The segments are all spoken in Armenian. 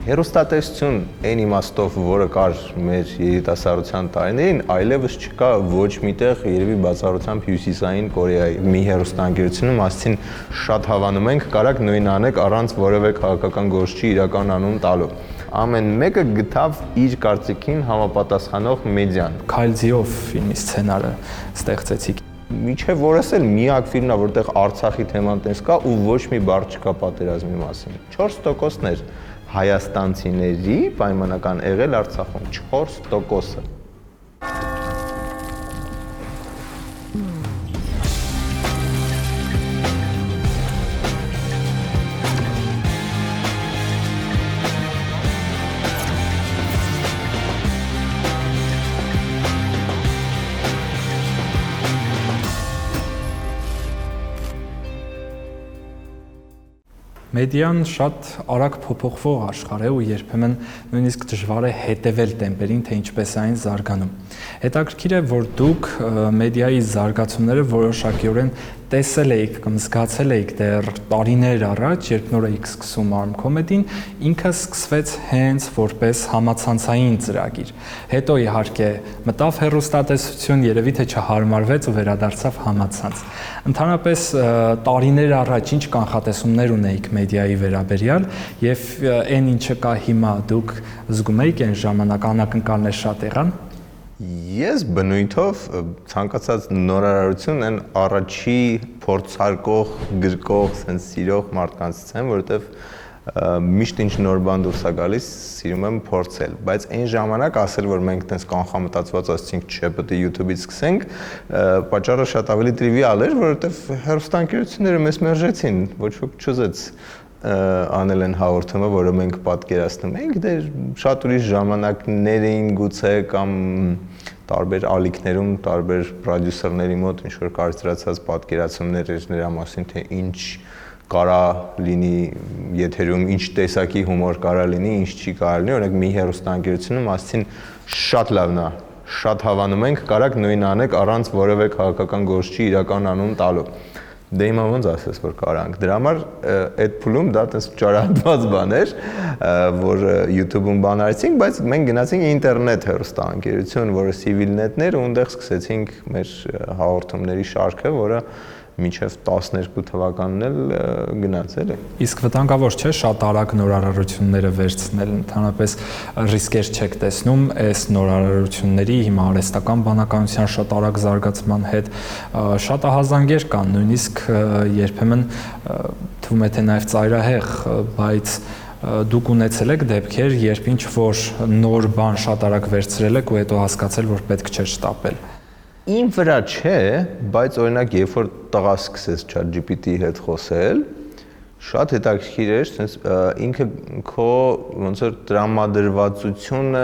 Հեռուստատեսություն այն իմաստով, որը կար մեր երիտասարդության տարիներին, այլևս չկա ոչ միտեղ, երևի բացառությամբ Հյուսիսային Կորեայի մի հեռուստաընկերությունում, ասին շատ հավանում ենք, կարաք նույնն անեք առանց որևէ քաղաքական գործչի իրական անուն տալու։ Ամեն մեկը գտավ իր կարծիքին համապատասխանող մեդիան։ Քայլձիով ֆիլմի սցենարը ստեղծեցիք։ Միջև որս էլ միակ ֆիլմն է, որտեղ Արցախի թեման տես կա ու ոչ մի բառ չկա պատերազմի մասին։ 4%-ն էր հայաստանցիների պայմանական եղել Արցախում, 4%-ը։ Մեդիան շատ արագ փոփոխվող աշխարհ է ու երբեմն նույնիսկ դժվար է հետևել տեմպերին, թե ինչպես է այն զարգանում։ Հետաքրքիր է, որ դուք մեդիայի զարգացումները որոշակիորեն տեսել եք կամ զգացել եք դեռ տարիներ առաջ, երբ նոր էիք սկսում Arm Comedy-ն, ինքը սկսվեց հենց որպես համացանցային ծրագիր։ Հետո իհարկե մտավ հեռուստատեսություն, երևի թե չհարմարվեց ու վերադարձավ համացանց։ Ընդհանրապես տարիներ առաջ ինչ կանխատեսումներ ունեիք մեդիայի վերաբերյալ եւ այն ինչը կա հիմա դուք զգում եք այն ժամանակ անակնկալներ շատ եղան։ Ես բնույթով ցանկացած նորարարություն այն առաջի փորձարկող, գրկող, sense սիրող մարդկանցից եմ, որովհետև միշտ ինչ նոր բան դուրս է գալիս, սիրում եմ փորձել, բայց այն ժամանակ ասել, որ մենք տես կանխամտածված ասեցինք, չէ, պետք է YouTube-ից սկսենք, պատճառը շատ ավելի տրիվիալ էր, որովհետև հեռուստաընկերությունները մեզ մերժեցին, ոչ ոք չուզեց անել են հաղորդումը, որը մենք պատկերացնում ենք, դե շատ ուրիշ ժամանակներ էին գուցե կամ տարբեր ալիքներում, տարբեր պրոդյուսերների մոտ ինչ որ կարծրացած պատկերացումներ էր նրա մասին, թե ինչ կարա լինի եթերում, ինչ տեսակի հումոր կարա լինի, ինչ չի կարա լինի, օրինակ մի հեռուստաընկերությունում ասեցին շատ լավն է, շատ հավանում ենք, կարաք նույնն անեք առանց որևէ քաղաքական գործչի իրական անուն տալու։ Դե հիմա ոնց ասես, որ կարանք։ Դրա համար այդ փուլում դա տես ճարատված բան էր, որ YouTube-ում բան արեցինք, բայց մենք գնացինք ինտերնետ հեռուստաընկերություն, որը Civilnet-ն էր, ու այնտեղ սկսեցինք մեր հաղորդումների շարքը, որը մինչև 12 թվականն էլ գնաց էլի։ Իսկ վտանգավոր չէ շատ արագ նորարարությունները վերցնել, ընդհանրապես ռիսկեր չեք տեսնում այս նորարարությունների հիմա արհեստական բանականության շատ արագ զարգացման հետ շատ ահազանգեր կան, նույնիսկ երբեմն թվում է թե նաև ծայրահեղ, բայց դուք ունեցել եք դեպքեր, երբ ինչ որ նոր բան շատ արագ վերցրել եք ու հետո հասկացել, որ պետք չէ շտապել։ Իմ վրա չէ, բայց օրինակ երբ որ տղա սկսեց ChatGPT-ի հետ խոսել, շատ հետաքրքիր էր, sense ինքը քո ոնց որ տրամադրվածությունը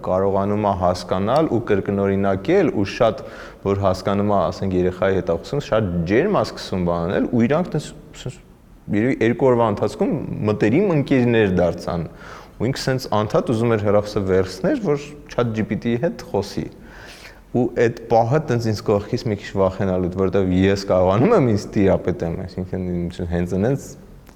կարողանում է հասկանալ ու կրկնօրինակել ու շատ որ հասկանում է, ասենք երեխայի հետ խոսում, շատ ջերմ է սկսում բանել ու իրանք երևի 2 օրվա ընթացքում մտերիմ ընկերներ դարձան։ Ու ինքը sense անդադ ուզում էր հեռախոսը վերցներ, որ ChatGPT-ի հետ խոսի։ Ու այդ պահը տենց ինձ կողքից մի քիչ վախենալու, որովհետև ես կարողանում եմ ինձ տիրապետեմ, այսինքն հենց այնց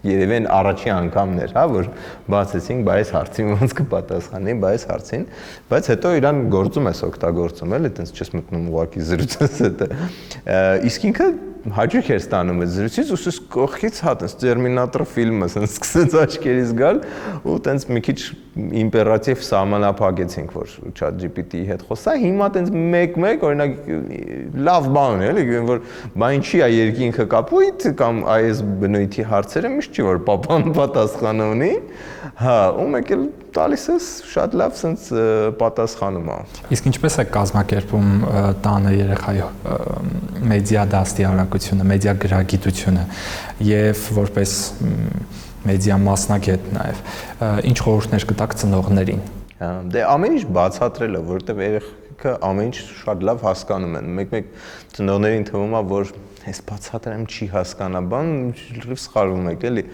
երևի այն առաջի անգամն էր, հա, որ բացեցինք, բայց հարցին ոնց կպատասխանի, բայց հարցին, բայց հետո իրան գործում ես օգտագործում, էլի, տենց չես մտնում ուղղակի զրուցես հետը։ Իսկ ինքը հաճույք էր ստանում այդ զրույցից, ու սուս կողքից հա տենց Terminator ֆիլմը սենց սկսեց աչքերից գալ, ու տենց մի քիչ իմպերատիվ սահմանափակեցինք, որ ChatGPT-ի հետ խոսա, հիմա տենց մեկ-մեկ, օրինակ լավ բան է, էլի, որ բա ինչի է երկինքը կապույտ կամ այս բնույթի հարցերը միշտ չի որ պապան պատասխանը ունի, հա, ու մեկ էլ տալիս ես շատ լավ սենց պատասխանում է։ Իսկ ինչպես է կազմակերպում տանը երեխայի մեդիա դաստի արագությունը, մեդիա գրագիտությունը եւ որպես մեդիա մասնագետ նաեւ ինչ խորհուրդներ կտաք ծնողներին։ Դե ամեն ինչ բացատրելը, որովհետեւ երեխեքը ամեն ինչ շատ լավ հասկանում են։ Մեկ-մեկ ծնողներին թվում է, որ այս բացատրեմ չի հասկանա, բան լրիվ սխալվում եք, էլի։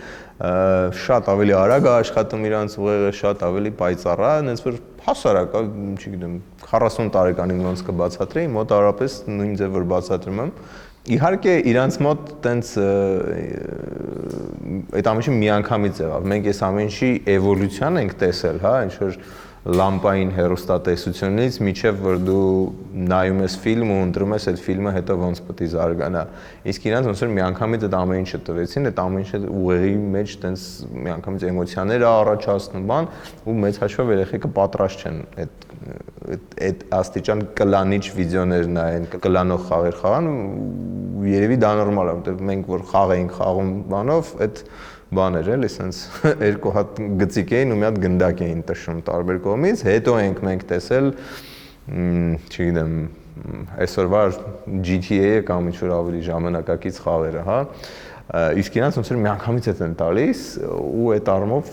Շատ ավելի արագ է աշխատում իրանց ուղեղը, շատ ավելի պայծառ է, այնպես որ հասարակ, չգիտեմ, 40 տարեկանին ոնց կբացատրեի, մոտավորապես նույն ձև որ բացատրում եմ, Իհարկե իրանց մոտ տենց այդ ամենը միանգամից եղավ։ Մենք այս ամենի էվոլյուցիան ենք տեսել, հա, ինչ որ լամպային հեռուստատեսությունից միջև որ դու նայում ես ֆիլմ ու ընտրում ես այդ ֆիլմը հետո ոնց պետք է զարգանա։ Իսկ իրանց ոնց որ միանգամից այդ ամեն ինչը տվեցին, այդ ամեն ինչը ուղեղի մեջ տենց միանգամից էմոցիաներ առաջացնում բան ու մեծ հաշվով երեխեքը պատրաստ չեն այդ աստիճան կլանիչ վիդեոներ նայեն, կլանող խաղեր խաղան, երևի դա նորմալ է, որտեղ մենք որ խաղ էինք խաղում բանով, այդ բաներ էլի, sense երկու հատ գծիկ էին ու մի հատ գնդակ էին տշում տարբեր կողմից, հետո ենք մենք տեսել, չգիտեմ, այսօրվա GTA-ը կամ ինչ-որ ավելի ժամանակակից խաղերը, հա, իսկ իրանց ոնց որ միանգամից են տալիս ու այդ առումով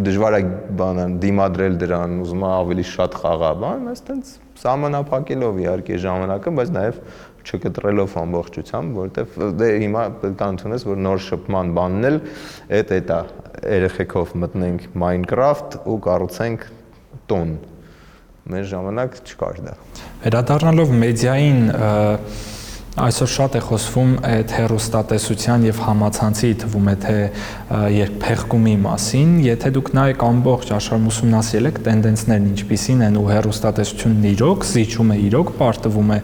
դժվար է բանան դիմադրել դրան, ուզում է ավելի շատ խաղա, բան, այստենց սահմանափակելով իհարկե ժամանակը, բայց նաև չկտրելով ամբողջությամբ, որովհետև դե հիմա պետք է ընդունես, որ նոր շփման բանն էլ այդ է երեխեքով մտնենք Minecraft ու կառուցենք տուն։ Մեր ժամանակ չկար դա։ Վերադառնալով մեդիային այսօր շատ է խոսվում այդ հեռուստատեսության եւ համացանցի թվում է թե երբեղկումի մասին, եթե դուք նայեք ամբողջ աշխարհում ուսումնասիրել եք տենդենսներն ինչպիսին են ու հեռուստատեսությունն իրոք զիջում է, իրոք պարտվում է,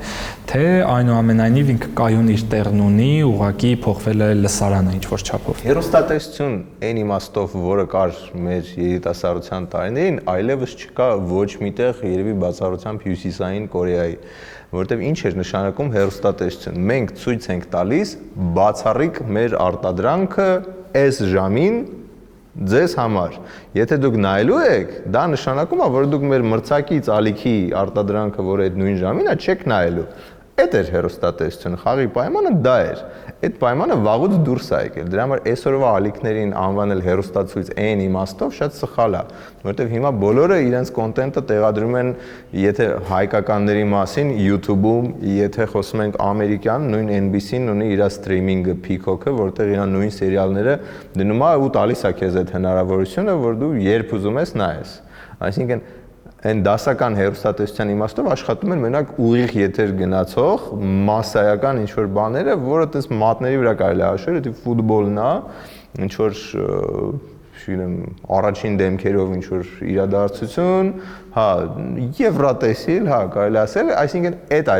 թե այնուամենայնիվ ինքը կայուն իր տեղն ունի, ուղղակի փոխվել է լսարանը ինչ-որ չափով։ Հեռուստատեսություն այն իմաստով, որը կար մեր երիտասարդության տարիներին, այլևս չկա ոչ միտեղ երևի բացառությամբ Հյուսիսային Կորեայի, որտեղ ինչ էր նշանակում հեռուստատեսություն։ Մենք ցույց ենք տալիս բացառիկ մեր արտադրանքը այս ժամին ձեզ համար։ Եթե դուք նայելու եք, դա նշանակում է, որ դուք մեր մրցակից ալիքի արտադրանքը, որը այդ նույն ժամին է, չեք նայելու։ Այդ էր հեռուստատեսությունը, խաղի պայմանը դա էր։ Այդ պայմանը վաղուց դուրս է եկել։ Դրա համար այսօրվա ալիքներին անվանել հեռուստացույց այն իմաստով շատ սխալ է, որովհետև հիմա բոլորը իրենց կոնտենտը տեղադրում են, եթե հայկականների մասին YouTube-ում, եթե խոսում ենք ամերիկյան, նույն NBC-ն ունի իր սթրիմինգը Peacock-ը, որտեղ իրան նույն սերիալները դնում է ու տալիս է քեզ այդ հնարավորությունը, որ դու երբ ուզում ես նայես։ Այսինքն այն դասական հեռուստատեսության իմաստով աշխատում են մենակ ուղիղ եթեր գնացող մասսայական ինչ-որ բաները, որը տես մատների վրա կարելի է հաշվել, դա ֆուտբոլն է, ինչ-որ չգիտեմ, առաջին դեմքերով ինչ-որ իրադարձություն, հա, եվրատեսիլ, հա, կարելի ասել, այսինքն այդ,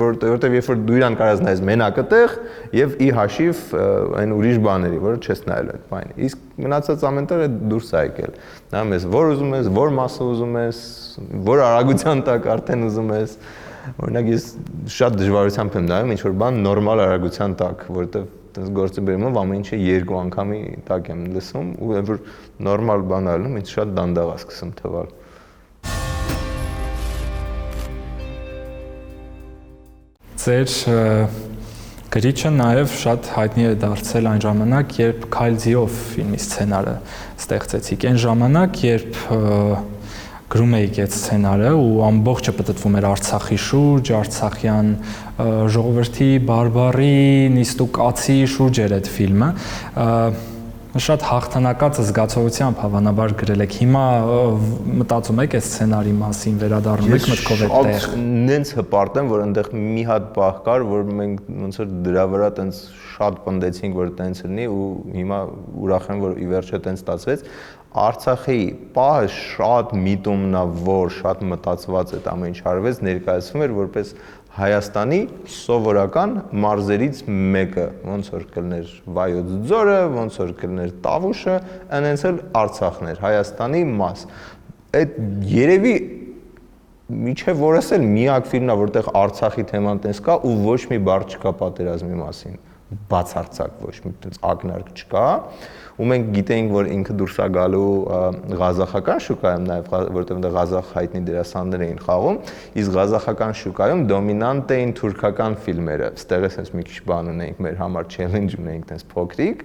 որտեղ երբ որ դու իրան կարաս նայես մենակ այդտեղ եւ ի հաշիվ այն ուրիշ բաների, որը չես նայել այդ բանը։ Իսկ մնացած ամեն տեղ դուրս է եկել։ Նայում ես, որ ուզում ես, որ մասը ուզում ես, որ արագության տակ արդեն ուզում ես։ Օրինակ ես շատ դժվարությամբ եմ նայում ինչ-որ բան նորմալ արագության տակ, որովհետեւ այդպես գործը բերումով ամեն ինչը երկու անգամի տակ եմ լսում ու այն որ նորմալ բան ալնում, ինձ շատ դանդաղ է սկսում թվալ։ Ձեր գրիչը նաև շատ հայտնի է դարձել այն ժամանակ, երբ Քայլձիով ֆիլմի սցենարը ստեղծեցիք։ Այն ժամանակ, երբ գրում էիք այդ սցենարը ու ամբողջը պատտվում էր Արցախի շուրջ, արցախյան ժողովրդի բարբարի, նիստուկացի շուրջ էր այդ ֆիլմը։ Շատ հաղթանակած զգացողությամբ հավանաբար գրել եք։ Հիմա մտածում եք այս սցենարի մասին, վերադառնում եք մտքով այդտեղ։ Նենց հպարտ եմ, որ այնտեղ մի հատ պահ կար, որ մենք ոնց որ դրա վրա տենց շատ պնդեցինք, որ տենց լինի ու հիմա ուրախ եմ, որ ի վերջո տենց ստացվեց։ Արցախի պահը շատ միտումնավոր, շատ մտածված այդ ամեն ինչ արվեց, ներկայացվում էր որպես Հայաստանի սովորական մարզերից մեկը, ոնց որ կլներ Վայոց ձորը, ոնց որ կլներ Տավուշը, այնպես էլ Արցախն էր, Հայաստանի մաս։ Այդ երևի միջև որս էլ միակ ֆիլմն է, որտեղ Արցախի թեման տես կա ու ոչ մի բառ չկա պատերազմի մասին, բացարձակ ոչ մի տես ակնարկ չկա։ Ու մենք գիտեինք, որ ինքը դուրս է գալու ղազախական շուկայում նաև, որտեղ այնտեղ ղազախ հայտնի դերասաններ էին խաղում, իսկ ղազախական շուկայում դոմինանտ էին թուրքական ֆիլմերը։ Ստեղ էս մի քիչ բան ունեինք, մեր համար չելենջ ունեինք, տես փոքրիկ,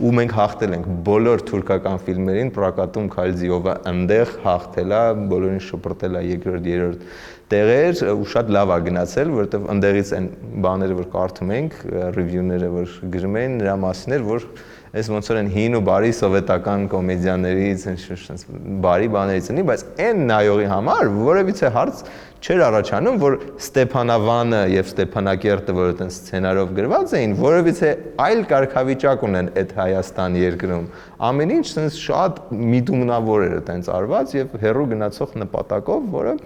ու մենք հաղթել ենք բոլոր թուրքական ֆիլմերին, պրոկատում Քայլձիովը այնտեղ հաղթել է, բոլորին շպրտել է երկրորդ, երրորդ տեղեր ու շատ լավ է գնացել, որովհետև այնտեղից այն բաները, որ կարդում ենք, ռիվյուները, որ գրում էին, նրա մասին էր, որ այս ոնց որ են հին ու բարի սովետական կոմեդիաներից, այնպես բարի բաներից ունի, բայց այն նայողի համար որևիցե հարց չէր առաջանում, որ Ստեփանավանը եւ Ստեփանակերտը, որ այդպես սցենարով գրված էին, որևիցե այլ կարգավիճակ ունեն այդ Հայաստան երկրում։ Ամեն ինչ sense շատ միտումնավոր էր այդպես արված եւ հերո գնացող նպատակով, որը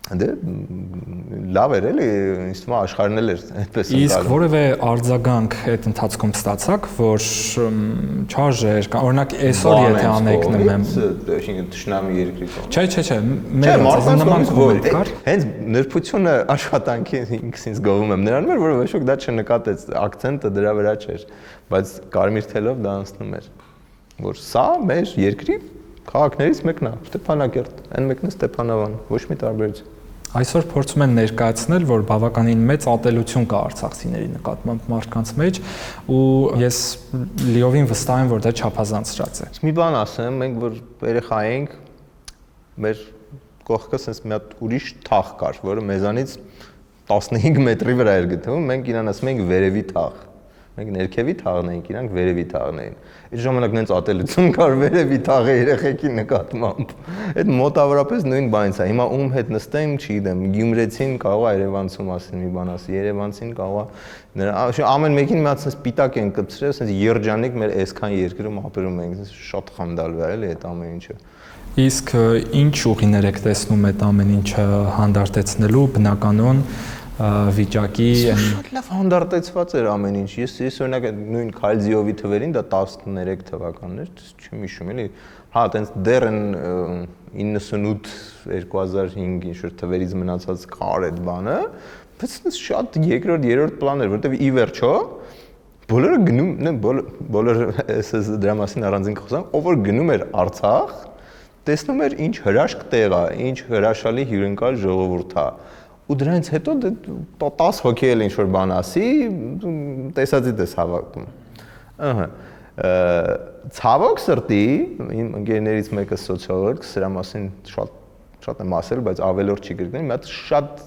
դե լավ էր էլի, ինձ թվում է աշխարհն էլ էր այդպես ընկալում։ Իսկ որևէ արձագանք այդ ընթացքում ստացաք, որ չարժեր, օրինակ այսօր եթե անեկնում եմ, Թշնամի երկրի կողմից։ Չէ, մեր նման կոմենտ կար։ Հենց նրբությունը աշխատանքի ինքսինց գովում եմ նրանում էր, որ ոչ ոք դա չնկատեց, ակցենտը դրա վրա չէր, բայց կարմիր թելով դա անցնում էր, որ սա մեր երկրի քաղաքներից մեկն է, Ստեփանակերտ, այն մեկն է Ստեփանավան, ոչ մի տարբերություն։ Այսօր փորձում են ներկայացնել, որ բավականին մեծ ատելություն կա արցախցիների նկատմամբ մարդկանց մեջ, ու ես լիովին վստահ եմ, որ դա չափազանցրած է։ Մի բան ասեմ, մենք որ երեխա էինք, մեր կողքը sense մի հատ ուրիշ թաղ կար, որը մեզանից 15 մետրի վրա էր գտնվում, մենք իրան ասում ենք վերևի թաղ։ Մենք ներքևի թաղն էինք, իրանք վերևի թաղն էին։ Այդ ժամանակ նենց ատելություն կար վերևի թաղը երեխեքի նկատմամբ։ Այդ մոտավորապես նույն բանից է։ Հիմա ում հետ նստեմ, չգիտեմ, գյումրեցին կարող է Երևանցու մասին մի բան ասի, երևանցին կարող է ամեն մեկին մի հատ sense պիտակ են կպցրել, sense երջանիկ մեր այսքան երկրում ապրում ենք, sense շատ խանդալու է էլի այդ ամեն ինչը։ Իսկ ինչ ուղիներ եք տեսնում այդ ամեն ինչը հանդարտեցնելու բնականon վիճակի շատ լավ հանդարտեցված էր ամեն ինչ։ Ես օրինակ նույն Քալձիովի թվերին դա 13 թվականն էր, չեմ հիշում էլի։ Հա, այտենց դեռ են 98 2005 ինչ որ թվերից մնացած կար այդ բանը, բայց շատ երկրորդ, երրորդ պլան էր, որտեվ ի վերջո բոլորը գնում, բոլորը դրա մասին առանձին խոսանք, ով որ գնում էր Արցախ, տեսնում էր ինչ հրաշք տեղ է, ինչ հրաշալի հյուրընկալ ժողովուրդ է։ Ու դրանից հետո 10 հոգի էլ ինչ-որ բան ասի, տեսածիդ ես հավաքում։ Ահա։ Ցավոք սրտի, իմ ընկերներից մեկը սոցիոլոգ, սրա մասին շատ եմ ասել, բայց ավելորդ չի գրկնել, մի հատ շատ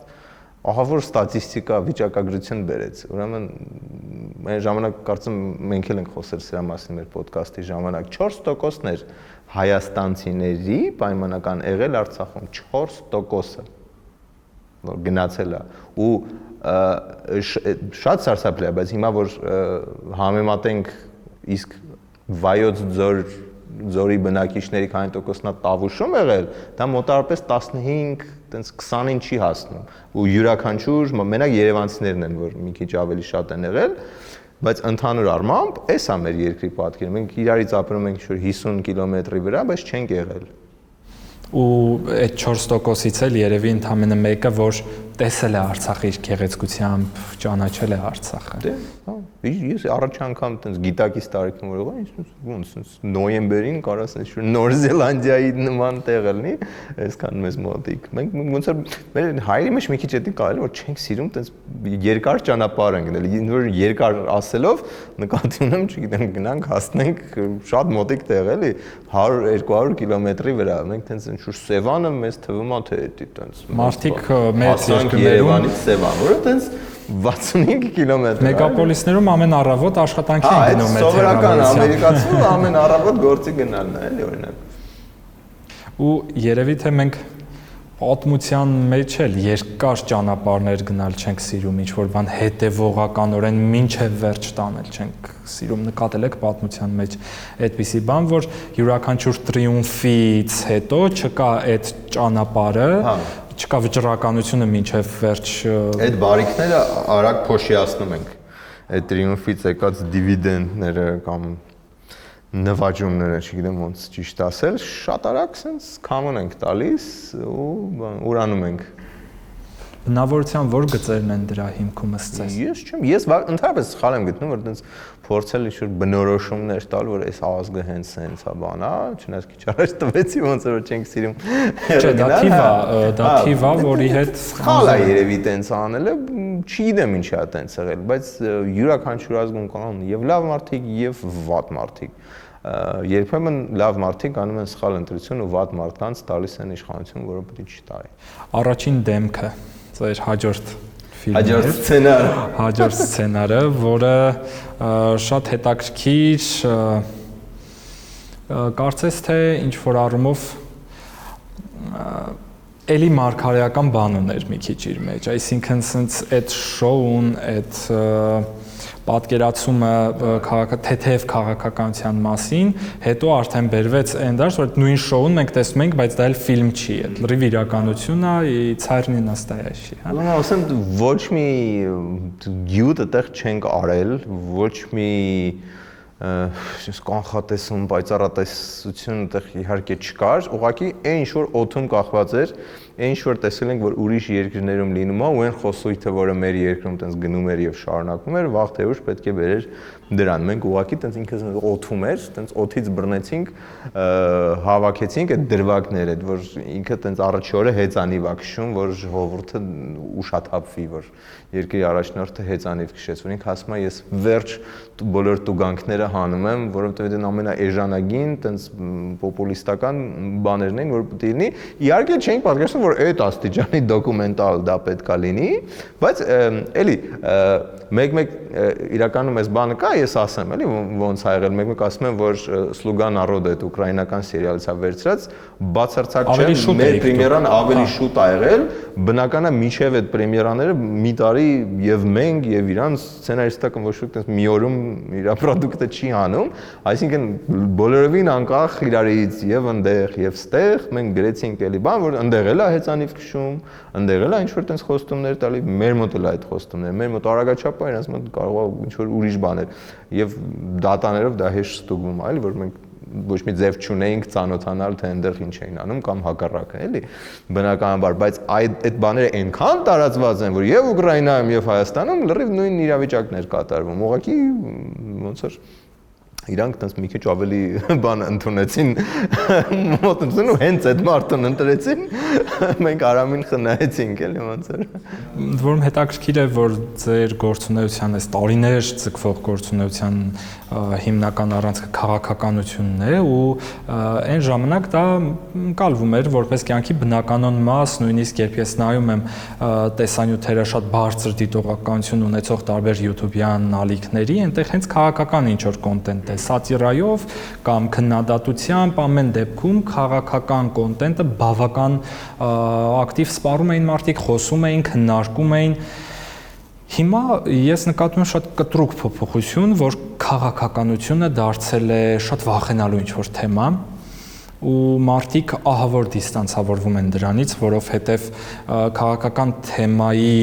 ահավոր ստատիստիկա վիճակագրություն բերեց։ Ուրեմն այն ժամանակ կարծում մենք էլ ենք խոսել սրա մասին մեր ոդկասթի ժամանակ 4%-ն էր հայաստանցիների պայմանական եղել Արցախում, 4%-ը որ գնացել է ու շատ սարսափելի է, բայց հիմա որ համեմատենք իսկ Վայոց ձորի բնակիչների քանի տոկոսնա Տավուշում եղել, դա մոտավորապես 15, տենց 20-ին չի հասնում ու յուրաքանչյուր մենակ երևանցիներն են, որ մի քիչ ավելի շատ են եղել, բայց ընդհանուր առմամբ էս է մեր երկրի պատկերը, մենք իրարից ապրում ենք 50 կիլոմետրի վրա, բայց չենք եղել։ Ու այդ 4%-ից էլ երևի ընդամենը մեկը, որ տեսել է Արցախի իր գեղեցկությամբ, ճանաչել է Արցախը։ Դե, հա, ես առաջ անգամ տենց գիտակից տարիքում որ եղա, ոնց նոյեմբերին կարաս ինչ-որ Նոր Զելանդիայի նման տեղ լինի, այսքան մեզ մոտիկ։ Մենք ոնց որ մեր հայրի մեջ մի քիչ էդի կարելի որ չենք սիրում տենց երկար ճանապարհ են գնել, որ երկար ասելով նկատի ունեմ, չգիտեմ, գնանք հասնենք շատ մոտիկ տեղ էլի 100-200 կիլոմետրի վրա, մենք տենց ինչ-որ Սևանը մեզ թվում է թե էդի տենց։ Մարդիկ մեծ երկրներում Երևանից Սևան, որը տենց 65 կիլոմետր։ Մեգապոլիսներում ամեն առավոտ աշխատանքի են գնում այդ սովորական ամերիկացու ամեն առավոտ գործի գնալն է, էլի օրինակ։ Ու երևի թե մենք պատմության մեջ էլ երկար ճանապարհներ գնալ չենք սիրում, ինչ որ բան հետևողականորեն մինչև վերջ տանել չենք սիրում, նկատել եք պատմության մեջ այդպիսի բան, որ յուրաքանչյուր տրիումֆից հետո չկա այդ ճանապարհը, չկա վճռականությունը մինչև վերջ։ Այդ բարիքները արագ փոշիացնում ենք։ Այդ տրիումֆից եկած դիվիդենդները կամ նվաճումները, չգիտեմ ոնց ճիշտ ասել, շատ արագ sense common ենք տալիս ու ուրանում ենք։ Բնավորության որ գծերն են դրա հիմքում ըստ Ես չեմ, ես ընդհանրապես սխալ եմ գտնում, որ այդպես փորձել ինչ-որ բնորոշումներ տալ, որ այս ազգը հենց սենց է բան, չնայած քիչ առաջ տվեցի ոնց որ չենք սիրում։ Չէ, դա թիվ է, որի հետ սխալ է երևի տենց անելը, չգիտեմ ինչի է տենց եղել, բայց յուրաքանչյուր ազգում կան եւ լավ մարդիկ եւ վատ մարդիկ։ Երբեմն լավ մարդիկ անում են սխալ ընտրություն ու վատ մարդկանց տալիս են իշխանություն, որը պետք է չտայի։ Առաջին դեմքը, ձեր հաջորդ ֆիլմեր, հաջորդ սցենարը, որը շատ հետաքրքիր, կարծես թե ինչ որ առումով էլի մարգարեական բան ուներ մի քիչ իր մեջ, այսինքն սենց այդ շոուն, այդ պատկերացումը թեթև քաղաքականության մասին, հետո արդեն բերվեց այն դաշտ, որ նույն շոուն մենք տեսնում ենք, բայց դա էլ ֆիլմ չի, այդ լրիվ իրականություն է, и царь не настоящий, հա։ Ուրեմն ասեմ ոչ մի գյուտ այդտեղ չենք արել, ոչ մի կանխատեսում, պայծառատեսություն այդտեղ իհարկե չկար, ուղղակի այն ինչ որ օդում կախված էր, այն ինչ որ տեսել ենք, որ ուրիշ երկրներում լինում է, ու այն խոսույթը, որը մեր երկրում տենց գնում էր եւ շարունակվում էր, վաղ թե ուշ պետք է բերեր դրան։ Մենք ուղղակի տենց ինքս օդում էր, տենց օդից բռնեցինք, հավաքեցինք այդ դրվագները, որ ինքը տենց առաջի օրը հեծանիվ ա քշում, որ ժողովուրդը ուշաթափվի, որ երկրի առաջնորդը հեծանիվ քշեց, որ ինքը ասում է ես վերջ բոլոր տուգանքները հանում եմ, որովհետեւ դա ամենաէժանագին, տենց պոպուլիստական բաներն են, որ պետք է լինի։ Իհարկե չենք պատկերացնում, որ այդ աստիճանի դոկումենտալ դա պետքա լինի, բայց էլի մեկ-մեկ իրականում այս բանը կա, ես ասեմ, էլի ոնց ա եղել, մեկ-մեկ ասում եմ, որ Слуга народа այդ ուկրաինական սերիալից ա վերցրած, բացարձակ չէ, մեր պրեմիերան ավելի շուտ ա եղել, բնական է միջև այդ պրեմիերաները մի տարի եւ մենք եւ իրանց սցենարիստական ոչ ոք այդպես մի օրում իր պրոդուկտը չի անում, այսինքն բոլորովին անկախ իրարից եւ ընդեղ եւ ստեղ մենք գրեցինք էլի բան, որ ընդեղ էլ է հեծանիվ քշում, ընդեղ էլ է ինչ որ տես խոստումներ տալի, մեր մոտ էլ է այդ խոստումները, մեր մոտ արագաչափ է, իրancs մոտ կարող է ինչ որ ուրիշ բաներ եւ դատաներով դա հեշտ ստուգվում է, էլի որ մենք ոչ մի ձև չունեինք ծանոթանալ թե այնտեղ ինչ էին անում կամ հակառակը, էլի բնականաբար, բայց այդ բաները այնքան տարածված են, որ եւ Ուկրաինայում եւ Հայաստանում լրիվ նույն իրավիճակներ կատարվում, ուղղակի ոնց որ իրանք տես մի քիչ ավելի բան ընդունեցին մոտեցին ու հենց այդ մարտն ընտրեցին մենք Արամին խնայեցինք էլի ոնց էր որում հետաքրքիր է որ ձեր գործունեության այս տարիներ ցկվող գործունեության հիմնական առանցքը քաղաքականությունն է ու այն ժամանակ դա կալվում էր որպես կյանքի բնականon մաս նույնիսկ երբ ես նայում եմ տեսանյութերը շատ բարձր դիտողականություն ունեցող տարբեր YouTube-յան ալիքների այնտեղ հենց քաղաքական ինչ որ կոնտենտ սատիրայով կամ քննադատությամբ ամեն դեպքում քաղաքական կոնտենտը բավական ակտիվ սպառում էին մարդիկ, խոսում էին, քննարկում էին։ Հիմա ես նկատում եմ շատ կտրուկ փոփոխություն, որ քաղաքականությունը դարձել է շատ վախենալու ինչ-որ թեմա ու մարդիկ ահավոր դիստանցավորվում են դրանից, որովհետև քաղաքական թեմայի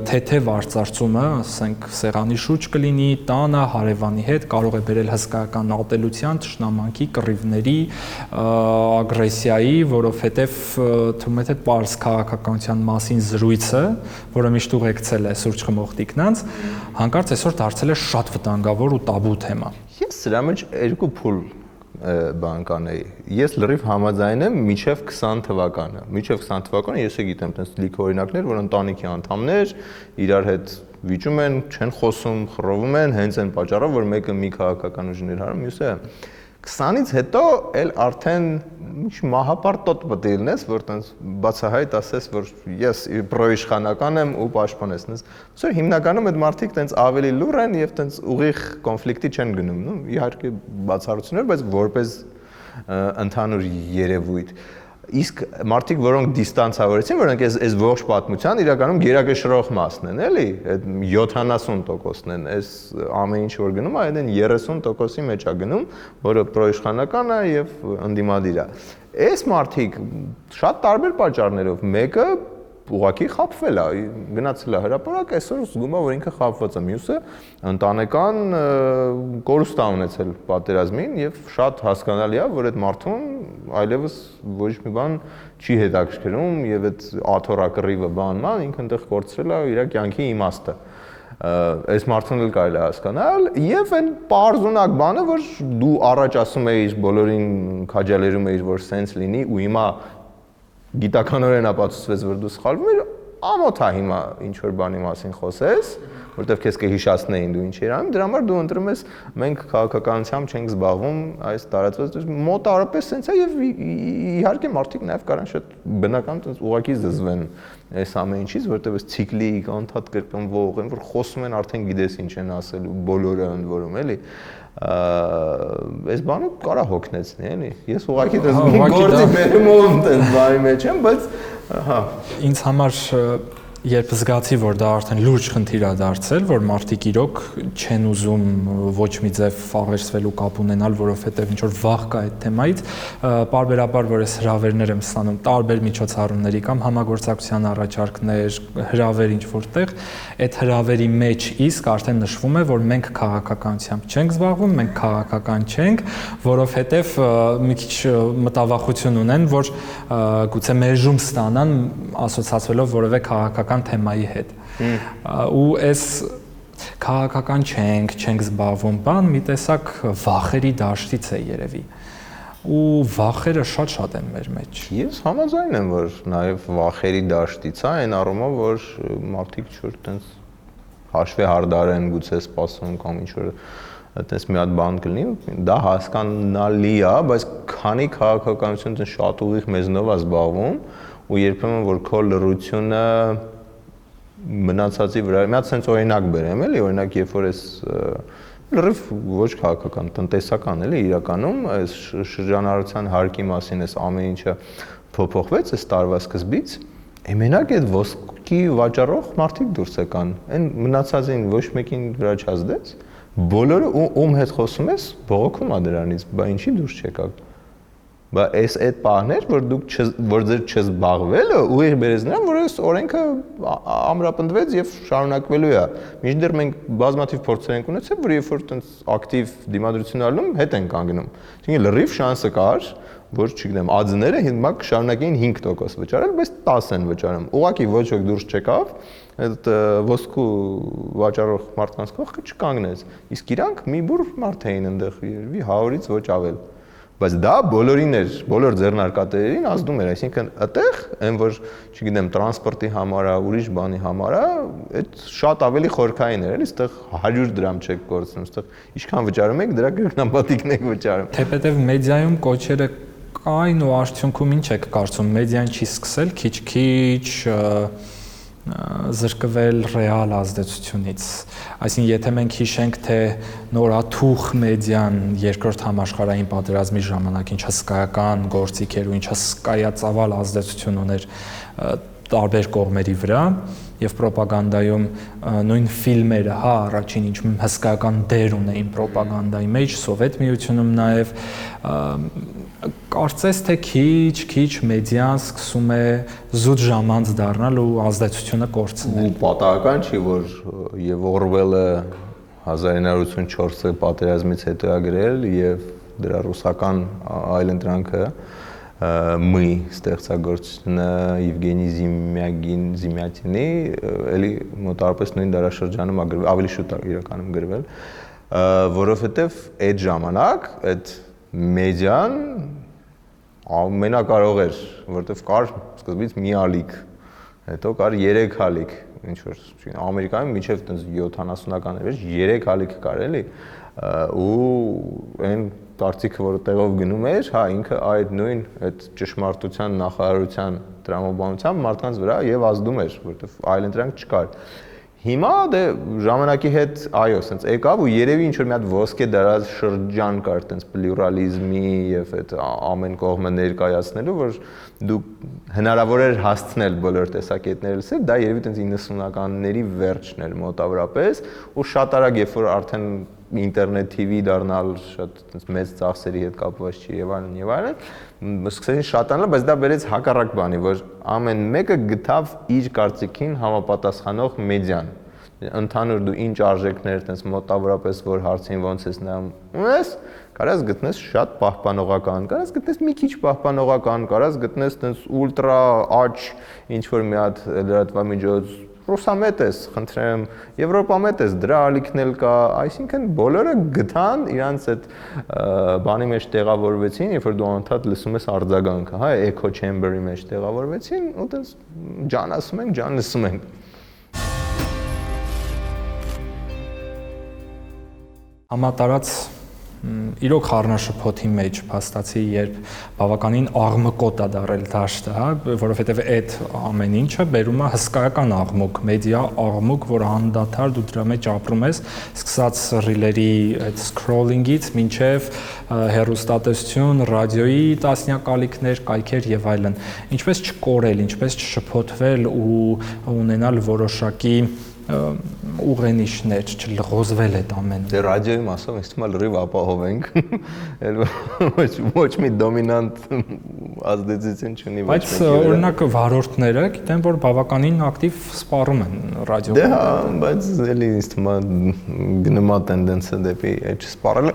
թեթև արծարծումը, ասենք, սեղանի շուրջ կլինի, տանը, հարևանի հետ, կարող է բերել հսկայական ատելության, թշնամանքի, կռիվների, ագրեսիայի, որովհետև թվում է թե պարզ քաղաքականության մասին զրույցը, որը միշտ ուղեկցել է սուրճ խմող տիկնանց, հանկարծ այսօր դարձել է շատ վտանգավոր ու տաբու թեմա։ Ես սրա մեջ երկու փուլ բան կանեի։ Ես լրիվ համաձայն եմ միջև 20 թվականը։ Միջև 20 թվականը ես գիտեմ տես լիք օրինակներ, որ ընտանիքի անդամներ իրար հետ վիճում են, չեն խոսում, խռովում են, հենց այն պատճառով, որ մեկը մի քաղաքական ուժներ հարում, մյուսը 20-ից հետո էլ արդեն ինչ մահապարտոտ պետք է լինես, որ տենց բացահայտ ասես, որ ես պրոիշխանական եմ ու պաշտպանես։ Սա հիմնականում այդ մարդիկ տենց ավելի լուր են եւ տենց ուղիղ կոնֆլիկտի չեն գնում, նո իհարկե բացառություններ, բայց որպես ընդհանուր երևույթ։ Իսկ մարդիկ, որոնք դիստանցավորեցին, որոնք այս ողջ պատմության իրականում գերակշռող մասն են, էլի, այդ 70%-ն են, այս ամեն ինչ որ գնում է, այդ 30%-ի մեջ է գնում, որը պրոիշխանական է եւ ընդդիմադիր է։ Այս մարդիկ շատ տարբեր պատճառներով, մեկը ուղղակի խաբվել է, գնացել է հրապարակ, այսօր զգում է, որ ինքը խաբված է, մյուսը ընտանեկան կորուստ է ունեցել պատերազմին եւ շատ հասկանալի է, որ այդ մարդուն այլևս ոչ մի բան չի հետաքրքրում եւ այդ աթոռակռիվը բանման ինքը այնտեղ կորցրել է իր կյանքի իմաստը։ Այս մարդուն էլ կարելի է հասկանալ եւ այն պարզունակ բանը, որ դու առաջ ասում էիր բոլորին քաջալերում էիր, որ սենց լինի ու հիմա գիտականորեն ապացուցվեց, որ դու սխալվում ես, ամոթ է հիմա ինչ որ բանի մասին խոսես, որտեվ քեզ կհիշացնեին դու ինչ էր անում, դրա համար դու ընտրում ես մենք քաղաքականությամբ չենք զբաղվում, այս տարածված մոտավորապես sense է եւ իհարկե մարդիկ նաեւ կարան շատ բնական ուղղակի զզվեն այս ամեն ինչից, որտեվ այս ցիկլիկ անդադ կրկնվող են, որ խոսում են արդեն գիտես ինչ են ասելու, բոլորը ընդ որում էլի այս բանը կարա հոգնեցնի, էլի։ Ես ուղղակի դες գործի բերումով դες բանի մեջ եմ, բայց հա ինձ համար երբ զգացի, որ դա արդեն լուրջ խնդիր է դարձել, որ մարդիկ իրոք չեն ուզում ոչ մի ձև աղերսվելու կապ ունենալ, որովհետև ինչ որ վախ կա այդ թեմայից, պարբերաբար որ ես հրավերներ եմ ստանում տարբեր միջոցառումների կամ համագործակցության առաջարկներ, հրավեր ինչ որտեղ, այդ հրավերի մեջ իսկ արդեն նշվում է, որ մենք քաղաքականությամբ չենք զբաղվում, մենք քաղաքական չենք, որովհետև մի քիչ մտավախություն ունեն, որ գուցե մերժում ստանան ասոցացվելով որևէ քաղաքական թեմայի հետ։ Ու այս քաղաքական չենք զբաղվում, բան մի տեսակ վախերի դաշտից է երևի։ Ու վախերը շատ են մեր մեջ։ Ես համաձայն եմ, որ նաև վախերի դաշտից է, այն առումով, որ մարդիկ ինչ-որ տենց հաշվի հարդար են գուցե սպասում կամ ինչ-որ այդպես մի հատ բան կլինի, դա հասկանալի է, բայց քանի քաղաքականություն տենց շատ ուղիղ մեզնով է զբաղվում, ու երբեմն որ քո լռությունը մնացածի վրա, մի հատ sense օրինակ բերեմ, էլի, օրինակ երբ որ ես լրիվ ոչ քաղաքական, տնտեսական էլի իրականում այս շրջանառության հարկի մասին այս ամեն ինչը փոփոխվեց այս տարվա սկզբից, մենակ այդ ոսկի վաճառող մարդիկ դուրս եկան, այն մնացածին ոչ մեկին վրա չազդեց, բոլորը ում հետ խոսում ես, բողոքում է դրանից, բա ինչի դուրս չեկաք։ Բա այս այդ պահներ, որ դուք որ ձեր չզբաղվելը ուղիղ բերեց նրան, որ այս օրենքը ամրապնդվեց եւ շարունակվելու է։ Մինչդեռ մենք բազմաթիվ փորձեր ենք ունեցել, որ երբ որ տենց ակտիվ դիմադրություն ալնում, հետ են կանգնում։ Այսինքն լրիվ շանսը կար, որ չգիտեմ, ԱՁ-ները հիմա կշարունակեին 5% վճարել, բայց 10 են վճարում։ Ուղղակի ոչ ոք դուրս չեկավ, այդ ոսկու վաճառող մարդկանց կողքը չկանգնեց։ Իսկ իրանք մի բուր մարդ էին այնտեղ, երևի 100-ից ոչ ավել։ Բայց դա բոլորին էր, բոլոր ձեռնարկատերերին ազդում էր, այսինքն այդտեղ այն որ, չգիտեմ, տրանսպորտի համար է, ուրիշ բանի համար է, այդ շատ ավելի խորքային էր, էլի, այստեղ 100 դրամ չեք կորցնում, այստեղ ինչքան վճարում եք, դրա կրկնապատիկն եք վճարում։ Թեպետև մեդիայում կոչերը կային ու արդյունքում ինչ եք կարծում, մեդիան չի սկսել քիչ-քիչ զրկվել ռեալ ազդեցությունից։ Այսինքն, եթե մենք հիշենք, թե նորաթուխ մեդիան երկրորդ համաշխարհային պատերազմի ժամանակ ինչ հսկայական գործիք էր ու ինչ հսկայածավալ ազդեցություն ուներ տարբեր կողմերի վրա եւ ռոպագանդայում նույն ֆիլմերը, հա, առաջին ինչ հսկայական դեր ունեին ռոպագանդայի մեջ, Սովետ միությունում նաեւ կարծես թե քիչ մեդիան սկսում է զուտ ժամանց դառնալ ու ազդեցությունը կորցնել։ Ու պատահական չի, որ եւ Օրվելը 1984 պատերազմից հետո է գրել եւ դրա ռուսական այլընտրանքը մի ստեղծագործությունը Եվգենի Զիմյատինի, էլի մոտավորապես նույն դարաշրջանում ավելի շուտ է իրականում գրվել, որովհետեւ այդ ժամանակ այդ մեդիան ամենակարող էր, որովհետեւ կար սկզբից մի ալիք, հետո կար 3 ալիք, ինչ որ Ամերիկայում մինչև 70-ականներ 3 ալիք կար, էլի, ու այն կարծիքը, որ տեղով գնում էր, հա, ինքը այդ նույն այդ ճշմարտության նախարարության տրամաբանությամբ մարդկանց վրա եւ ազդում էր, որովհետեւ այլ ընտրանք չկար։ Հիմա դե ժամանակի հետ այո, sense եկավ ու երևի ինչ որ մի հատ ոսկե դարած շրջան կար, sense պլյուրալիզմի եւ այդ ամեն կողմը ներկայացնելու, որ դու հնարավոր էր հասցնել բոլոր տեսակետները լսել, դա երևի sense 90-ականների վերջն էր մոտավորապես ու շատ արագ երբ որ արդեն ինտերնետ TV դառնալ շատ մեծ ծախսերի հետ կապված չի եւ այլն, սկսեցին շատանալ, բայց դա բերեց հակառակ բանի, որ ամեն մեկը գտավ իր կարծիքին համապատասխանող մեդիան։ Ընդհանուր դու ինչ արժեքներ տես մոտավորապես որ հարցին ոնց ես նայում ունես, կարաս գտնես շատ պահպանողական, կարաս գտնես մի քիչ պահպանողական, կարաս գտնես տես ուլտրա աչ ինչ որ մի հատ լրատվամիջոց ռուսամետ ես, խնդրեմ, եվրոպամետ ես, դրա ալիքն էլ կա, այսինքն բոլորը գտան իրանց այդ բանի մեջ տեղավորվեցին, երբ որ դու անդադ լսում ես արձագանքը, հա, echo chamber-ի մեջ տեղավորվեցին, ու տենց ջան ասում ենք, ջան լսում ենք։ Համատարած իրոք խառնաշփոթի մեջ փաստացի, երբ բավականին աղմկոտ է դարել դաշտը, հա, որովհետև այդ ամեն ինչը բերում է հսկայական աղմուկ, մեդիա աղմուկ, որ անդադար դու դրա մեջ ապրում ես, սկսած ռիլերի այդ scrollingից մինչև հեռուստատեսություն, ռադիոյի տասնյակ ալիքներ, կայքեր եւ այլն։ Ինչպես չկորել, ինչպես չշփոթվել ու ունենալ որոշակի ուղենիշներ, չլղոզվել այդ ամենը։ Դե ռադիոյի մասով ինձ թվում է լրիվ ապահով ենք, ոչ մի դոմինանտ ազդեցություն չունի ոչ մեկի վրա։ Բայց օրինակ վարորդները գիտեն, որ բավականին ակտիվ սպառում են ռադիո։ Դե հա, բայց էլի ինձ թվում է գնում է տենդենսը դեպի այդ չսպառելը։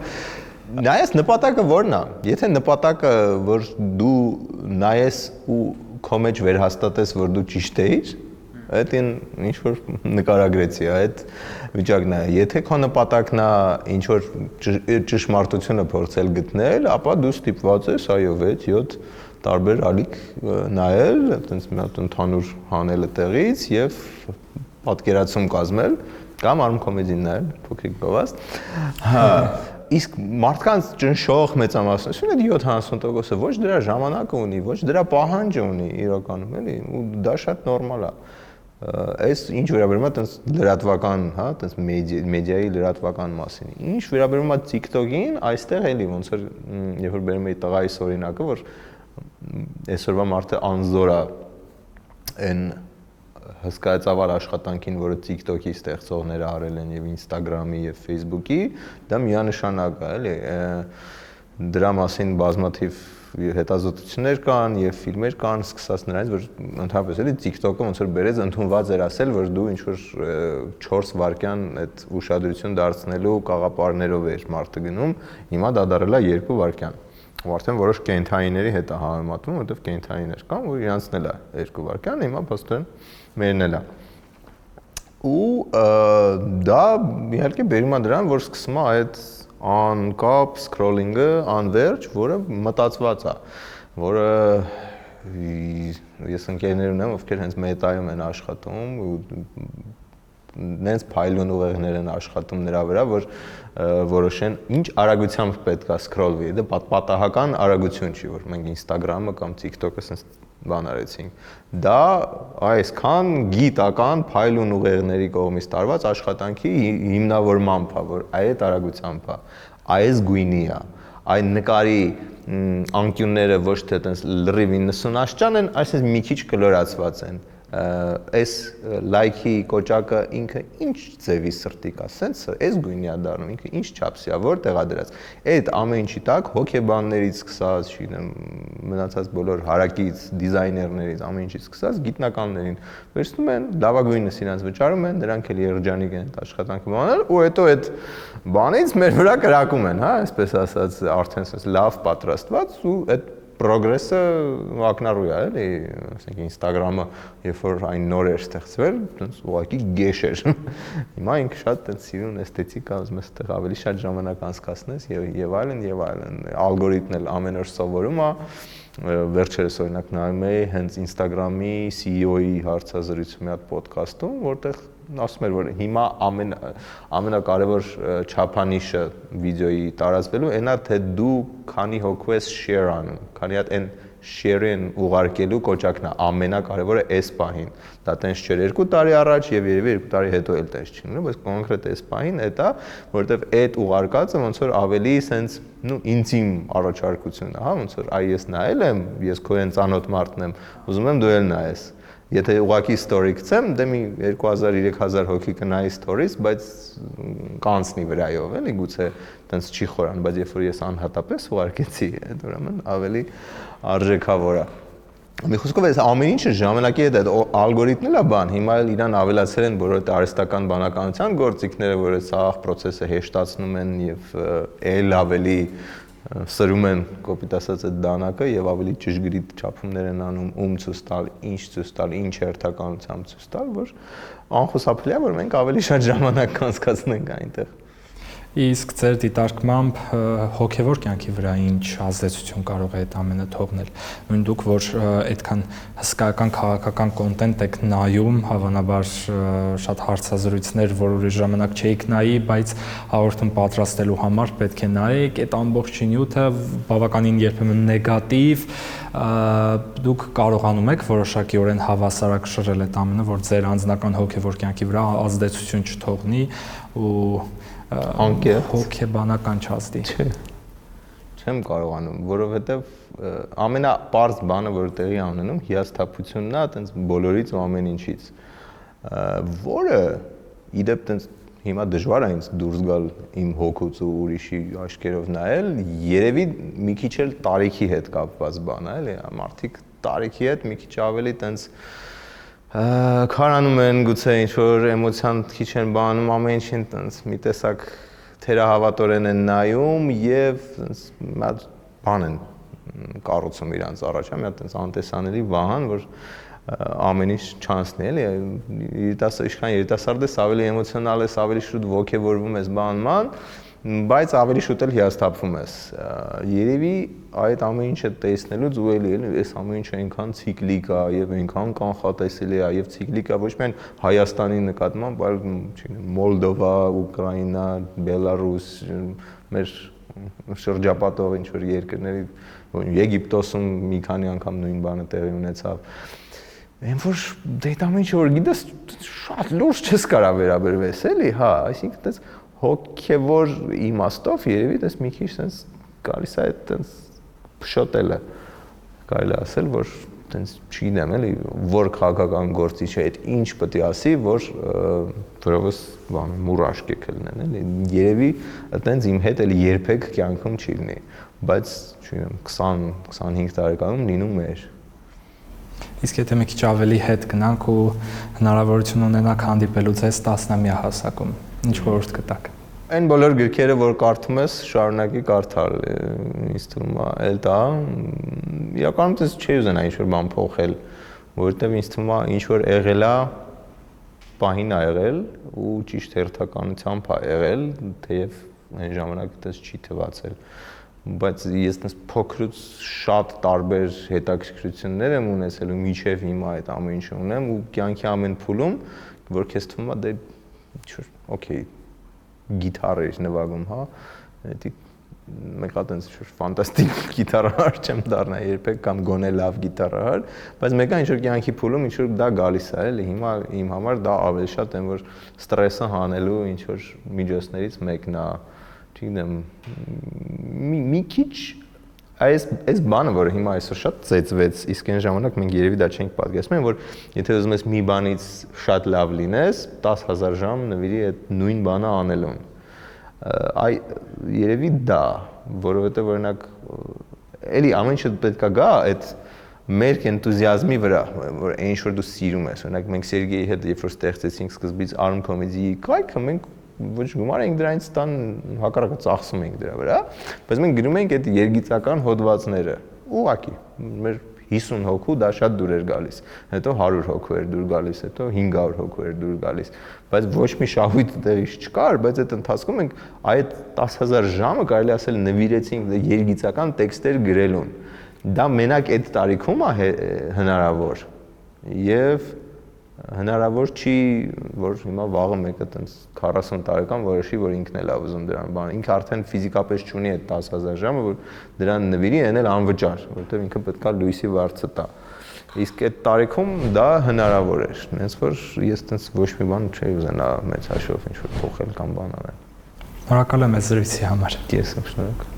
Նայես նպատակը ո՞րն է։ Եթե նպատակը որ դու նայես ու քո մեջ վերհաստատես, որ դու ճիշտ ես, այդ ինչ որ նկարագրեցի, այդ վիճակն է։ Եթե քո նպատակն է ինչ որ ճշմարտությունը փորձել գտնել, ապա դու ստիպված ես, այո, 6-7 տարբեր ալիք նայել, այտենց մի հատ ընդհանուր հանելը տեղից եւ պատկերացում կազմել կամ արմկոմեդին նայել, փոքրիկ գովաստ։ Հա, իսկ մարդկանց ճնշող մեծամասնությունը 70%-ը ոչ դրա ժամանակը ունի, ոչ դրա պահանջը ունի իրականում, էլի, ու դա շատ նորմալ է։ Այս ինչ վերաբերում է տենց լրատվական, հա, տենց մեդիայի լրատվական մասին։ Ինչ վերաբերում է TikTok-ին, այստեղ էլի ոնց որ երբ որ բերում էի տղայիս օրինակը, որ այսօրվա մարդը անզոր է այն հսկայածավալ աշխատանքին, որը TikTok-ի ստեղծողները արել են եւ Instagram-ի եւ Facebook-ի, դա միանշանակ է, էլի։ Դրա մասին բազմաթիվ հետազոտություններ կան եւ ֆիլմեր կան, սկսած նրանից, որ ընդհանրապես էլի TikTok-ը ոնց որ բերեց ընդունված էր ասել, որ դու ինչ որ 4 վայրկյան այդ ուշադրություն դարձնելու կաղապարներով էր մարդը գնում, հիմա դա դարել է 2 վայրկյան։ Ու արդեն որոշ կենթայիների հետ է համեմատվում, որովհետեւ կենթայիներ կան, որ իրանցն էլ է 2 վայրկյան, հիմա փաստորեն մերն էլ է։ Ու դա իհարկե բերում է դրան, որ սկսում է այդ անկապ scrolling-ը, անverջ, որը մտածված է, որը ես ընկերներ ունեմ, ովքեր հենց մետայում են աշխատում ու նենց փայլուն ուղեղներ են աշխատում նրա վրա, որ որոշեն ինչ արագությամբ պետք է scroll-վի, դա պատահական արագություն չի, որ մենք Instagram-ը կամ TikTok-ը sense բան արեցինք։ Դա այսքան գիտական փայլուն ուղեղների կողմից տարված աշխատանքի հիմնավորմամբ է, որ այդ արագությամբ է, այս գույնի է, այն նկարի անկյունները ոչ թե այտենց լրիվ 90 աստիճան են, այսինքն մի քիչ կլորացված են։ Այս լայքի կոճակը ինքը ինչ ձևի սրտի կա, սենսը այս գույնի է դառնում, ինքը ինչ չափսի է, որտեղ է դրած։ Այդ ամեն ինչի տակ հոգեբաններից սկսած, չգիտեմ, մնացած բոլոր հարակից դիզայներներից, ամեն ինչից սկսած գիտնականներին վերցնում են, լավագույնս իրենց վճարում են, նրանք էլ երջանիկ են այդ աշխատանքը բանել, ու հետո այդ բանից մեր վրա կրակում են, հա, այսպես ասած, արդեն sense լավ պատրաստված ու այդ պրոգրեսը ակնառու է, էլի, ասենք Instagram-ը, երբ որ այն նոր էր ստեղծվել, այնց ուղղակի գեշ էր։ Հիմա ինքը շատ այնց սիրուն էսթետիկա, ուզում ես այդտեղ ավելի շատ ժամանակ անցկացնես եւ այլն եւ այլն։ Ալգորիթմն էլ ամեն օր սովորում է։ Վերջերս օրինակ նայում էի հենց Instagram-ի CEO-ի հարցազրույցի մի հատ ոդքասթում, որտեղ ասում էր, որ հիմա ամենակարևոր չափանիշը վիդեոյի տարածվելու այնա թե դու քանի հոգու ես share անում, քանի հատ այն share-ին ուղարկելու կոճակն է ամենակարևորը այս պահին։ Դա տենց չէր 2 տարի առաջ եւ երևի 2 տարի հետո էլ տենց չի լինելու, բայց կոնկրետ այս պահին է դա, որովհետեւ այդ ուղարկածը ոնց որ ավելի sense, նու ինտիմ առաջարկություն է, հա, ոնց որ այ ես նայել եմ, ես քո են ծանոթ մարդն եմ, ուզում եմ դու էլ նայես։ Եթե ուղակի story գցեմ, դե մի 2000-3000 հոգի կնայի stories, բայց կանցնի վրայով, էլի գուցե տենց չի խորան, բայց երբ որ ես անհատապես ուղարկեցի, այդ ուրեմն ավելի արժեքավոր է։ Մի խոսքով այս ամեն ինչը ժամանակի հետ այդ ալգորիթմն է բան, հիմա էլ իրան ավելացել են բոլոր արհեստական բանականության գործիքները, որ այս աղ process-ը հեշտացնում են եւ էլ ավելի սրում են կոպիտ ասած այդ դանակը եւ ավելի ճշգրիտ չափումներ են անում ում ցույց տալ, ինչ ցույց տալ, ինչ հերթականությամբ ցույց տալ, որ անխուսափելի է որ մենք ավելի շատ ժամանակ կանցկացնենք այնտեղ։ Իսկ ձեր դիտարկմամբ հոգևոր կյանքի վրա ինչ ազդեցություն կարող է այդ ամենը թողնել։ Նույն դուք, որ այդքան հսկայական քաղաքական կոնտենտ եք նայում, հավանաբար շատ հարցազրույցներ, որ ուրիշ ժամանակ չէիք նայի, բայց հաղորդում պատրաստելու համար պետք է նայեք, այդ ամբողջ նյութը բավականին երբեմն նեգատիվ, դուք կարողանում եք որոշակիորեն հավասարակշռել այդ ամենը, որ ձեր անձնական հոգևոր կյանքի վրա ազդեցություն չթողնի ու հոգեբանական չազդի։ Չեմ կարողանում, որովհետև ամենապարզ բանը, որ տեղի ունենում, հիասթափությունն է, այտենց բոլորից ու ամեն ինչից, որը իդեպ այտենց հիմա դժվար է ինձ դուրս գալ իմ հոգուց ու ուրիշի աչքերով նայել, երևի մի քիչ էլ տարիքի հետ կապված բան է, էլի, մարդիկ տարիքի հետ մի քիչ ավելի այտենց քարանում են, գուցե ինչ-որ էմոցիան քիչ են բանում, ամեն ինչին տենց մի տեսակ թերահավատորեն են նայում եւ տենց բան են կառուցում իրանց առաջ, մի հատ տենց անտեսանելի վահան, որ ամեն ինչ չանցնի, էլի, ինչքան երիտասարդ ես, ավելի էմոցիոնալ ես, ավելի շուտ ոգևորվում ես բանման, բայց ավելի շուտ էլ հիասթափվում ես։ Երևի այդ ամեն ինչը տեսնելուց ու էլի այս ամեն ինչը այնքան ցիկլիկ է եւ այնքան կանխատեսելի է եւ ցիկլիկ է ոչ միայն Հայաստանի նկատմամբ, այլ Մոլդովա, Ուկրաինա, Բելարուս, մեր շրջապատող ինչ որ երկրների, Եգիպտոսում մի քանի անգամ նույն բանը տեղի ունեցավ։ Այն որ դե այդ ամեն ինչը որ գիտես շատ լուրջ չես կարա վերաբերվես, էլի, հա, այսինքն դες հոգևոր իմաստով երևի դες մի քիչ sense գալիս է այդպես փշոտելը կարելի ասել որ այդպես չգիտեմ էլի որ քաղաքական գործիչը այդ ինչ պետք է ասի որ որովս բան մուրաշկ եկելնեն էլի երևի այդպես իմ հետ էլի երբեք կյանքում չի լինի բայց չգիտեմ 20-25 տարեկանում լինում էր Իսկ եթե մի քիչ ավելի հետ գնանք ու հնարավորություն ունենանք հանդիպելու ձեզ 10-ամյա հասակում ինչ խորհուրդ կտաք Այն բոլոր գրքերը, որ կարդում ես, շարունակի կարդալ, ինձ թվում է, էլ դա, իրականում ես չի ուզենա ինչ-որ բան փոխել, որովհետև ինձ թվում է ինչ-որ եղել է, պահին է եղել ու ճիշտ հերթականությամբ է եղել, թեև այն ժամանակ դες չի թվացել, բայց ես դες փոքրուց շատ տարբեր հետաքրքրություններ եմ ունեցել ու մինչև հիմա այդ ամեն ինչը ունեմ ու կյանքի ամեն փուլում, որ քեզ թվում է դե ինչ-որ, օքեյ գիտար էր նվագում, հա, դա մեկ հատ այնպես ինչ-որ ֆանտաստիկ գիտարահար չեմ դառնա երբեք կամ գոնե լավ գիտարահար, բայց մեկը ինչ-որ կյանքի փուլում ինչ-որ դա գալիս է, էլի, հիմա իմ համար դա ավելի շատ այն որ ստրեսը հանելու ինչ-որ միջոցներից մեկն է, չգիտեմ, մի քիչ այս բանը, որը հիմա այսօր շատ ծեծվեց, իսկ այն ժամանակ մենք երևի դա չենք պատկերացնում, որ եթե ուզում ես մի բանից շատ լավ լինես, 10,000 ժամ նվիրի այդ նույն բանը անելուն։ Այ երևի դա, որովհետև օրինակ էլի ամեն ինչ պետք է գա այդ մեր էնտուզիազմի վրա, որ այն ինչ որ դու սիրում ես, օրինակ մենք Սերգեյի հետ երբ որ ստեղծեցինք սկզբից Arm Comedy կայքը, մենք ոչ գումար ենք դրանից տան հակառակը ծախսում ենք դրա վրա, բայց մենք գրում ենք այդ երգիծական հոդվածները, ուղղակի մեր 50 հոգու դա շատ դուր էր գալիս, հետո 100 հոգու էր դուր գալիս, հետո 500 հոգու էր դուր գալիս, բայց ոչ մի շահույթ տեղից չկար, բայց այդ ընթացքում մենք այդ 10,000 ժամը կարելի ասել նվիրեցինք երգիծական տեքստեր գրելուն, դա մենակ այդ տարիքում է հնարավոր եւ հնարավոր չի, որ հիմա վաղը մեկը տենց 40 տարեկան որոշի, որ ինքն էլ է ուզում դրան բան։ Ինքը արդեն ֆիզիկապես չունի այդ 10,000 ժամը, որ դրան նվիրի, այն էլ անվճար, որովհետև ինքը պետքա լույսի վարձը տա։ Իսկ այդ տարիքում դա հնարավոր էր, հենց որ ես տենց ոչ մի բան չէի ուզենա մեծ հաշվով ինչ-որ փոխել կամ բան անել։ Շնորհակալ եմ այս զրույցի համար։ Ես եմ շնորհակալ։